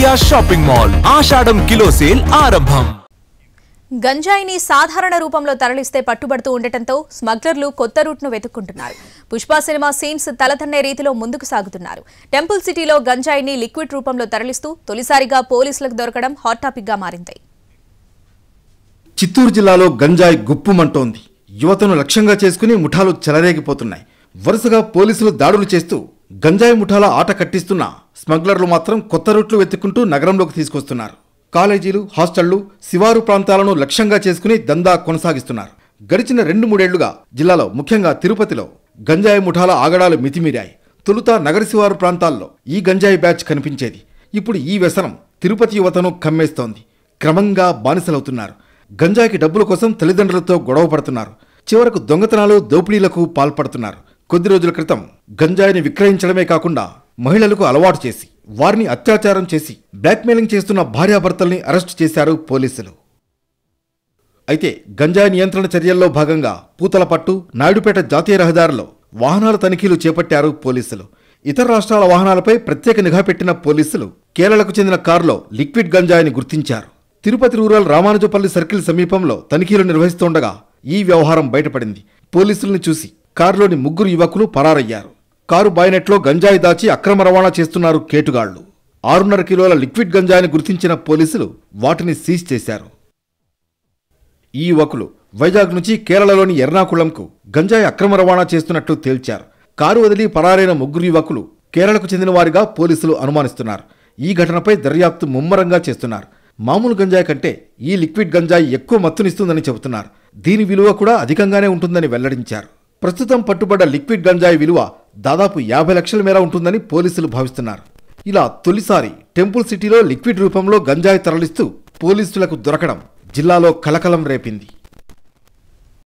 విజయ shopping mall ఆషాఢం kilo sale ఆరంభం. గంజాయిని సాధారణ రూపంలో తరలిస్తే పట్టుబడుతూ ఉండటంతో స్మగ్లర్లు కొత్త రూట్ను వెతుక్కుంటున్నారు. పుష్ప సినిమా సీన్స్ తలతన్నే రీతిలో ముందుకు సాగుతున్నారు. టెంపుల్ సిటీలో గంజాయిని లిక్విడ్ రూపంలో తరలిస్తూ తొలిసారిగా పోలీసులకు దొరకడం హాట్ టాపిక్ గా మారింది. చిత్తూరు జిల్లాలో గంజాయి గుప్పుమంటోంది. యువతను లక్ష్యంగా చేసుకుని ముఠాలు చెలరేగిపోతున్నాయి. వరుసగా పోలీసులు దాడులు చేస్తూ గంజాయి ముఠాల ఆట కట్టిస్తున్న స్మగ్లర్లు మాత్రం కొత్త రూట్లు వెతుక్కుంటూ నగరంలోకి తీసుకొస్తున్నారు. కాలేజీలు, హాస్టళ్లు, శివారు ప్రాంతాలను లక్ష్యంగా చేసుకుని దందా కొనసాగిస్తున్నారు. గడిచిన 2-3 ఏళ్లుగా జిల్లాలో ముఖ్యంగా తిరుపతిలో గంజాయి ముఠాల ఆగడాలు మితిమీరాయి. తొలుత నగర శివారు ప్రాంతాల్లో ఈ గంజాయి బ్యాచ్ కనిపించేది. ఇప్పుడు ఈ వ్యసనం తిరుపతి యువతను కమ్మేస్తోంది. క్రమంగా బానిసలవుతున్నారు. గంజాయికి డబ్బుల కోసం తల్లిదండ్రులతో గొడవ పడుతున్నారు. చివరకు దొంగతనాలు, దోపిడీలకు పాల్పడుతున్నారు. కొద్ది రోజుల క్రితం గంజాయిని విక్రయించడమే కాకుండా మహిళలకు అలవాటు చేసి వారిని అత్యాచారం చేసి బ్లాక్మెయిలింగ్ చేస్తున్న భార్యాభర్తల్ని అరెస్టు చేశారు పోలీసులు. అయితే గంజాయి నియంత్రణ చర్యల్లో భాగంగా పూతలపట్టు, నాయుడుపేట జాతీయ రహదారిలో వాహనాల తనిఖీలు చేపట్టారు పోలీసులు. ఇతర రాష్ట్రాల వాహనాలపై ప్రత్యేక నిఘా పెట్టిన పోలీసులు కేరళకు చెందిన కారులో లిక్విడ్ గంజాయిని గుర్తించారు. తిరుపతి రూరల్ రామానుజపల్లి సర్కిల్ సమీపంలో తనిఖీలు నిర్వహిస్తుండగా ఈ వ్యవహారం బయటపడింది. పోలీసుల్ని చూసి కారులోని 3 యువకులు పరారయ్యారు. కారు బాయినెట్లో గంజాయి దాచి అక్రమ రవాణా చేస్తున్నారు కేటుగాళ్లు. 6.5 కిలోల లిక్విడ్ గంజాయిని గుర్తించిన పోలీసులు వాటిని సీజ్ చేశారు. ఈ యువకులు వైజాగ్ నుంచి కేరళలోని ఎర్నాకుళంకు గంజాయి అక్రమ రవాణా చేస్తున్నట్లు తేల్చారు. కారు వదిలి పరారైన 3 యువకులు కేరళకు చెందిన వారిగా పోలీసులు అనుమానిస్తున్నారు. ఈ ఘటనపై దర్యాప్తు ముమ్మరంగా చేస్తున్నారు. మామూలు గంజాయి కంటే ఈ లిక్విడ్ గంజాయి ఎక్కువ మత్తునిస్తుందని చెబుతున్నారు. దీని విలువ కూడా అధికంగానే ఉంటుందని వెల్లడించారు. ప్రస్తుతం పట్టుబడ్డ లిక్విడ్ గంజాయి విలువ దాదాపు 50 లక్షల మేర ఉంటుందని పోలీసులు భావిస్తున్నారు. ఇలా తొలిసారి టెంపుల్ సిటీలో లిక్విడ్ రూపంలో గంజాయి తరలిస్తూ పోలీసులకు దొరకడం జిల్లాలో కలకలం రేపింది.